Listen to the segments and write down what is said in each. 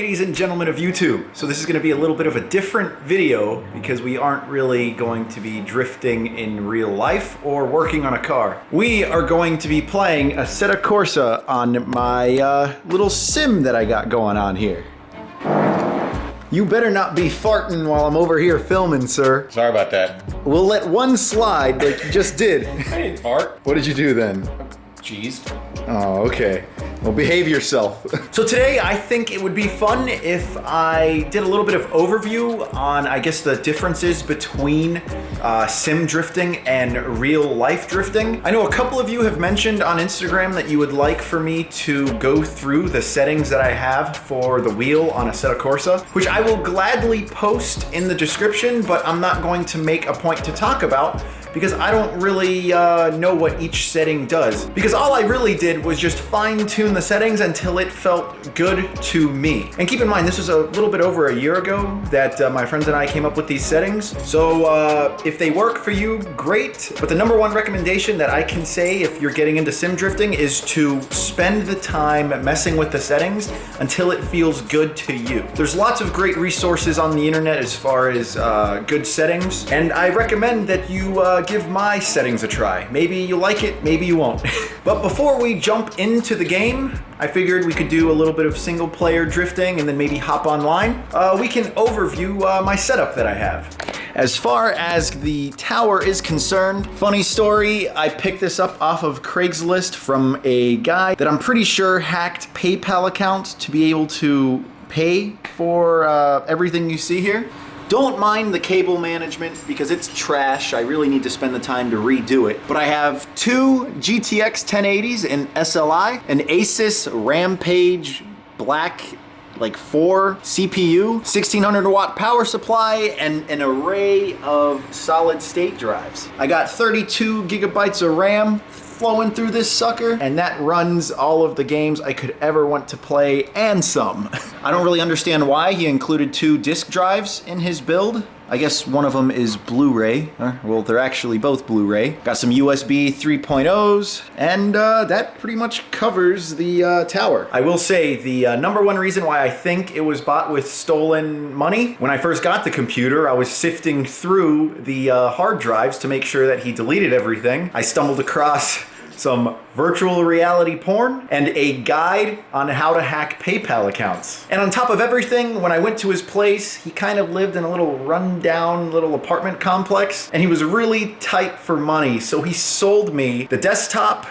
ladies and gentlemen of YouTube. So this is going to be a little bit of a different video because we aren't really going to be drifting in real life or working on a car. We are going to be playing Assetto Corsa on my little sim that I got going on here. You better not be farting while I'm over here filming, sir. Sorry about that. We'll let one slide like you just did. I didn't fart. What did you do then? Cheesed. Oh, okay. Well, behave yourself. So today, I think it would be fun if I did a little bit of overview on, I guess, the differences between sim drifting and real life drifting. I know a couple of you have mentioned on Instagram that you would like for me to go through the settings that I have for the wheel on Assetto Corsa, which I will gladly post in the description, but I'm not going to make a point to talk about because I don't really know what each setting does. Because all I really did was just fine tune the settings until it felt good to me. And keep in mind, this was a little bit over a year ago that my friends and I came up with these settings. So if they work for you, great. But the number one recommendation that I can say if you're getting into sim drifting is to spend the time messing with the settings until it feels good to you. There's lots of great resources on the internet as far as good settings. And I recommend that you give my settings a try. Maybe you like it, maybe you won't. But before we jump into the game, I figured we could do a little bit of single player drifting and then maybe hop online. We can overview my setup that I have. As far as the tower is concerned, funny story, I picked this up off of Craigslist from a guy that I'm pretty sure hacked PayPal account to be able to pay for everything you see here. Don't mind the cable management because it's trash. I really need to spend the time to redo it. But I have two GTX 1080s in SLI, an Asus Rampage Black 4 CPU, 1600 watt power supply, and an array of solid state drives. I got 32 gigabytes of RAM flowing through this sucker, and that runs all of the games I could ever want to play and some. I don't really understand why he included two disk drives in his build. I guess one of them is Blu-ray. Well, they're actually both Blu-ray. Got some USB 3.0s, and that pretty much covers the tower. I will say the number one reason why I think it was bought with stolen money, when I first got the computer, I was sifting through the hard drives to make sure that he deleted everything. I stumbled across some virtual reality porn, and a guide on how to hack PayPal accounts. And on top of everything, when I went to his place, he kind of lived in a little rundown little apartment complex, and he was really tight for money, so he sold me the desktop,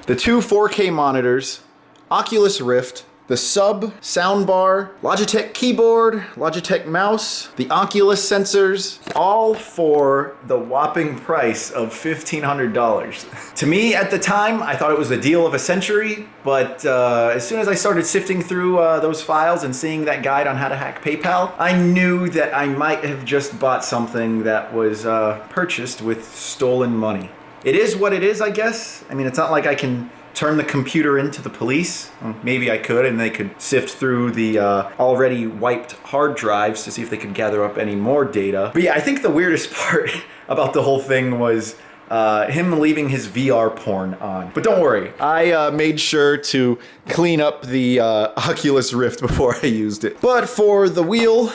the two 4K monitors, Oculus Rift, the sub soundbar, Logitech keyboard, Logitech mouse, the Oculus sensors, all for the whopping price of $1,500. To me, at the time, I thought it was the deal of a century, but as soon as I started sifting through those files and seeing that guide on how to hack PayPal, I knew that I might have just bought something that was purchased with stolen money. It is what it is, I guess. I mean, it's not like I can turn the computer into the police. Well, maybe I could, and they could sift through the already wiped hard drives to see if they could gather up any more data. But yeah, I think the weirdest part about the whole thing was him leaving his VR porn on. But don't worry, I made sure to clean up the Oculus Rift before I used it. But for the wheel,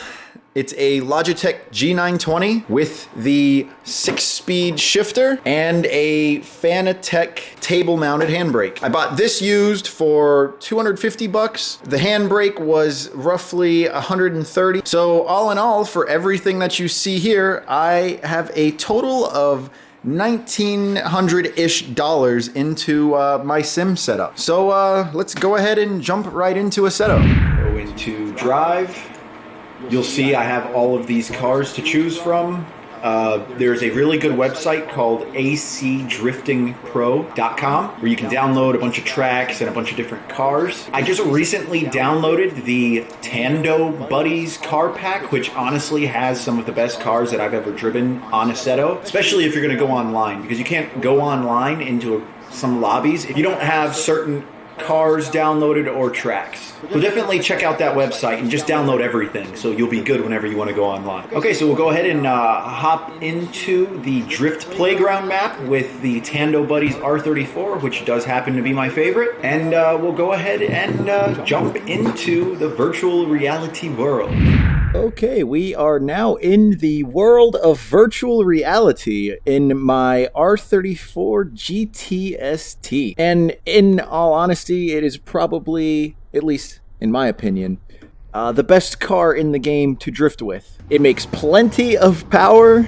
it's a Logitech G920 with the 6-speed shifter and a Fanatec table-mounted handbrake. I bought this used for 250 bucks. The handbrake was roughly 130. So all in all, for everything that you see here, I have a total of $1,900-ish into my sim setup. So let's go ahead and jump right into Assetto. Go into Drive. You'll see I have all of these cars to choose from. There's a really good website called acdriftingpro.com where you can download a bunch of tracks and a bunch of different cars. I just recently downloaded the Tandem Buddies car pack, which honestly has some of the best cars that I've ever driven on Assetto, especially if you're going to go online, because you can't go online into some lobbies if you don't have certain cars downloaded or tracks. So definitely check out that website and just download everything so you'll be good whenever you want to go online. Okay, so we'll go ahead and hop into the Drift Playground map with the Tando Buddies R34, which does happen to be my favorite. And we'll go ahead and jump into the virtual reality world. Okay, we are now in the world of virtual reality in my R34 GTST. And in all honesty, it is probably, at least in my opinion, the best car in the game to drift with. It makes plenty of power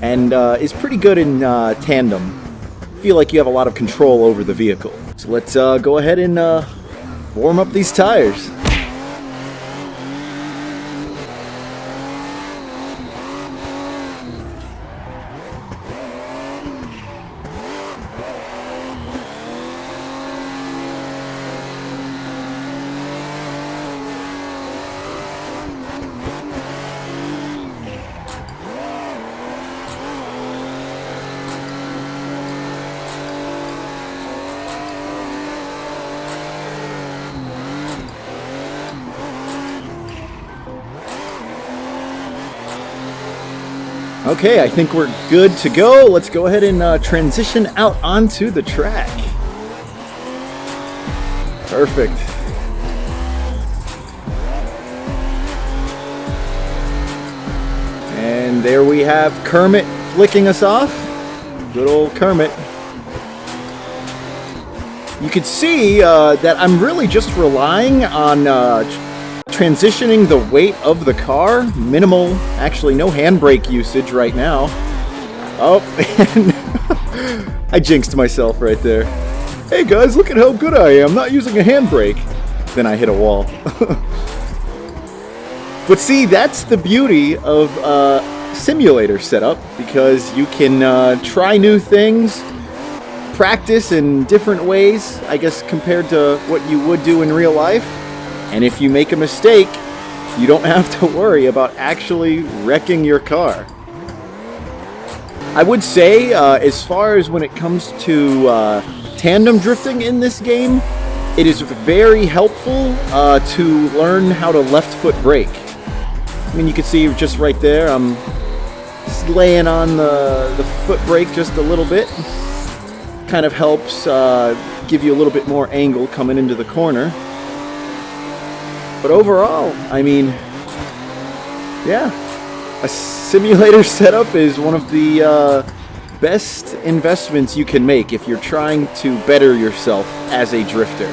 and is pretty good in tandem. Feel like you have a lot of control over the vehicle. So let's go ahead and warm up these tires. Okay, I think we're good to go. Let's go ahead and transition out onto the track. Perfect. And there we have Kermit flicking us off. Good old Kermit. You can see that I'm really just relying on transitioning the weight of the car. Minimal, actually no handbrake usage right now. Oh, and I jinxed myself right there. Hey guys, look at how good I am, not using a handbrake. Then I hit a wall. But see, that's the beauty of a simulator setup, because you can try new things, practice in different ways, I guess, compared to what you would do in real life. And if you make a mistake, you don't have to worry about actually wrecking your car. I would say, as far as when it comes to tandem drifting in this game, it is very helpful to learn how to left foot brake. I mean, you can see just right there, I'm laying on the foot brake just a little bit. Kind of helps give you a little bit more angle coming into the corner. But overall, I mean, yeah, a simulator setup is one of the best investments you can make if you're trying to better yourself as a drifter.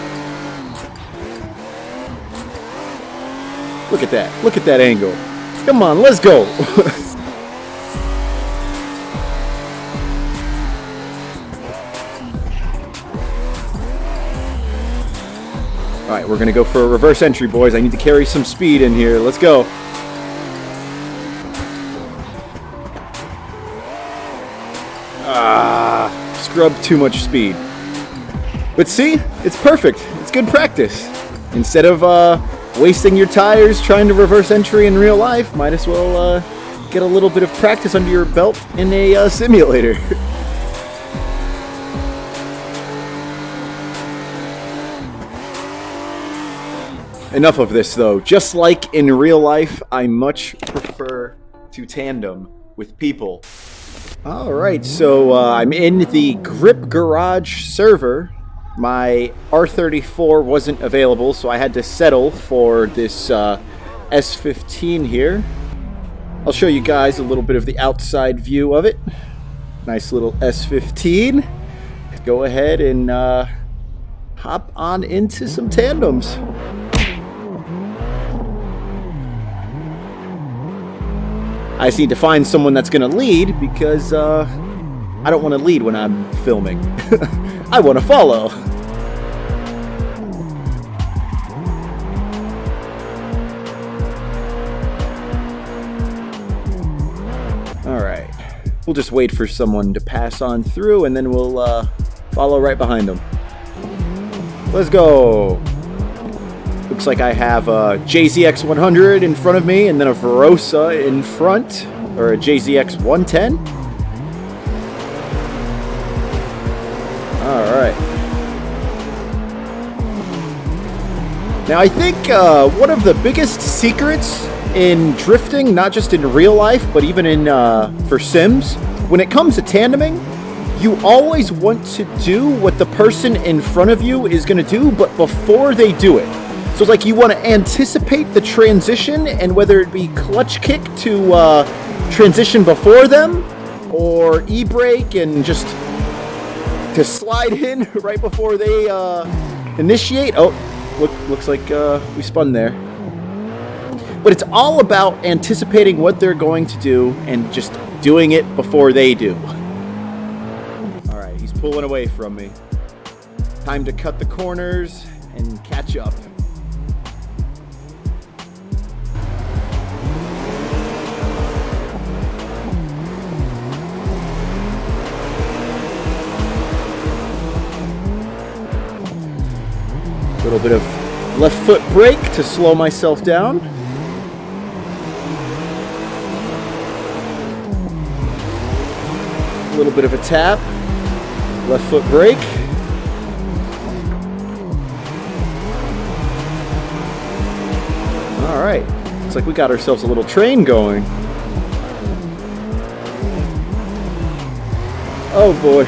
Look at that. Look at that angle. Come on, let's go. Alright, we're going to go for a reverse entry, boys. I need to carry some speed in here. Let's go. Scrubbed too much speed. But see, it's perfect. It's good practice. Instead of wasting your tires trying to reverse entry in real life, might as well get a little bit of practice under your belt in a simulator. Enough of this, though. Just like in real life, I much prefer to tandem with people. Alright, so I'm in the Grip Garage server. My R34 wasn't available, so I had to settle for this S15 here. I'll show you guys a little bit of the outside view of it. Nice little S15. Go ahead and hop on into some tandems. I just need to find someone that's going to lead, because I don't want to lead when I'm filming. I want to follow. Alright. We'll just wait for someone to pass on through, and then we'll follow right behind them. Let's go. Looks like I have a JZX 100 in front of me, and then a Verosa in front, or a JZX 110. Alright. Now, I think one of the biggest secrets in drifting, not just in real life, but even in for sims, when it comes to tandeming, you always want to do what the person in front of you is going to do, but before they do it. So it's like you want to anticipate the transition, and whether it be clutch kick to transition before them, or e-brake and just to slide in right before they initiate. Oh, looks like we spun there. But it's all about anticipating what they're going to do and just doing it before they do. All right, he's pulling away from me. Time to cut the corners and catch up. A little bit of left foot brake to slow myself down. A little bit of a tap. Left foot brake. All right. Looks like we got ourselves a little train going. Oh boy.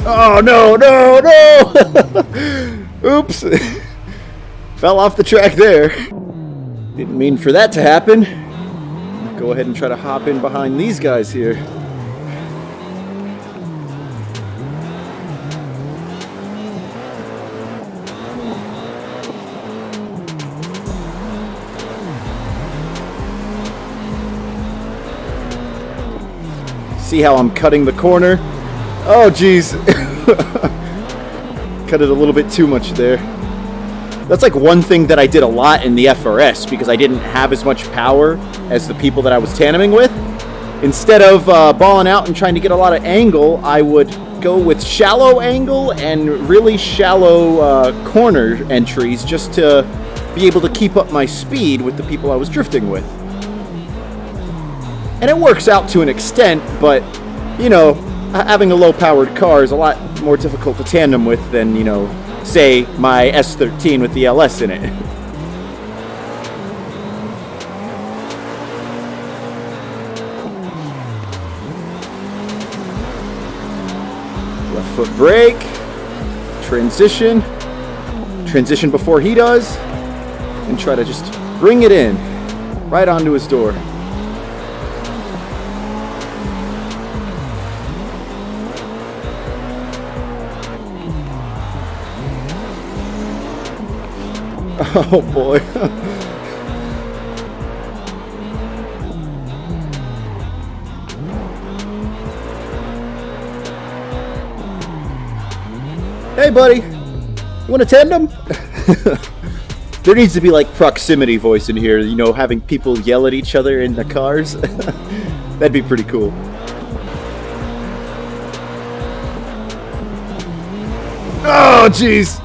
Oh, no, no, no! Oops. Fell off the track there. Didn't mean for that to happen. Go ahead and try to hop in behind these guys here. See how I'm cutting the corner? Oh, geez. Cut it a little bit too much there. That's like one thing that I did a lot in the FRS because I didn't have as much power as the people that I was tandeming with. Instead of balling out and trying to get a lot of angle, I would go with shallow angle and really shallow corner entries just to be able to keep up my speed with the people I was drifting with. And it works out to an extent, but, you know, having a low-powered car is a lot more difficult to tandem with than, you know, say my S13 with the LS in it. Left foot brake, transition before he does, and try to just bring it in right onto his door. Oh boy. Hey buddy, you want a tandem? There needs to be like proximity voice in here, you know, having people yell at each other in the cars. That'd be pretty cool. Oh jeez.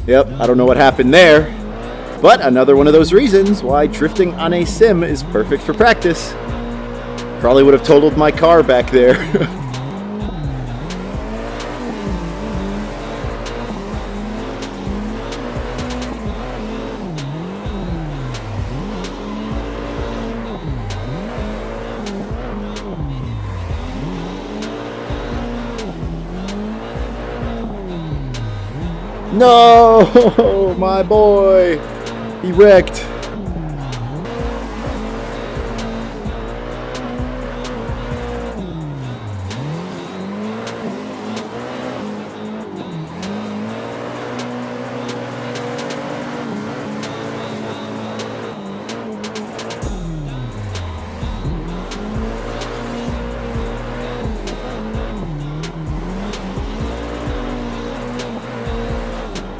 Yep, I don't know what happened there, but another one of those reasons why drifting on a sim is perfect for practice. Probably would have totaled my car back there. No, my boy, he wrecked.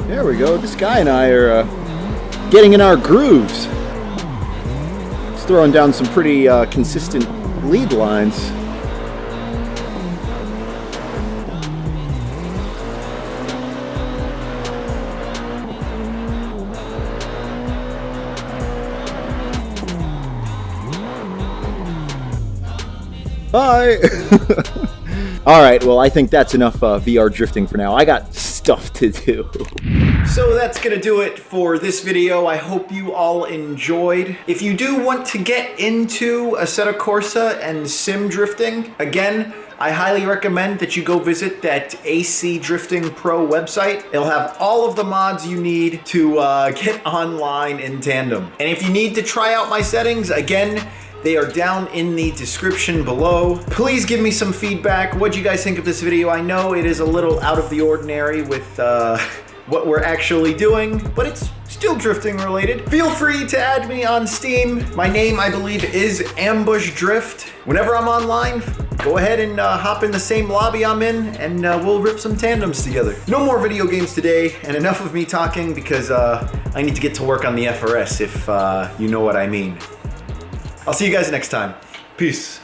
There we go. This guy and I are getting in our grooves. He's throwing down some pretty consistent lead lines. Bye. All right, well, I think that's enough VR drifting for now. I got stuff to do. So that's gonna do it for this video. I hope you all enjoyed. If you do want to get into Assetto Corsa and sim drifting, again, I highly recommend that you go visit that AC Drifting Pro website. It'll have all of the mods you need to get online in Tandem. And if you need to try out my settings, again, they are down in the description below. Please give me some feedback. What'd you guys think of this video? I know it is a little out of the ordinary with what we're actually doing, but it's still drifting related. Feel free to add me on Steam. My name, I believe, is Ambush Drift. Whenever I'm online, go ahead and hop in the same lobby I'm in, and we'll rip some tandems together. No more video games today, and enough of me talking because I need to get to work on the FRS, if you know what I mean. I'll see you guys next time. Peace.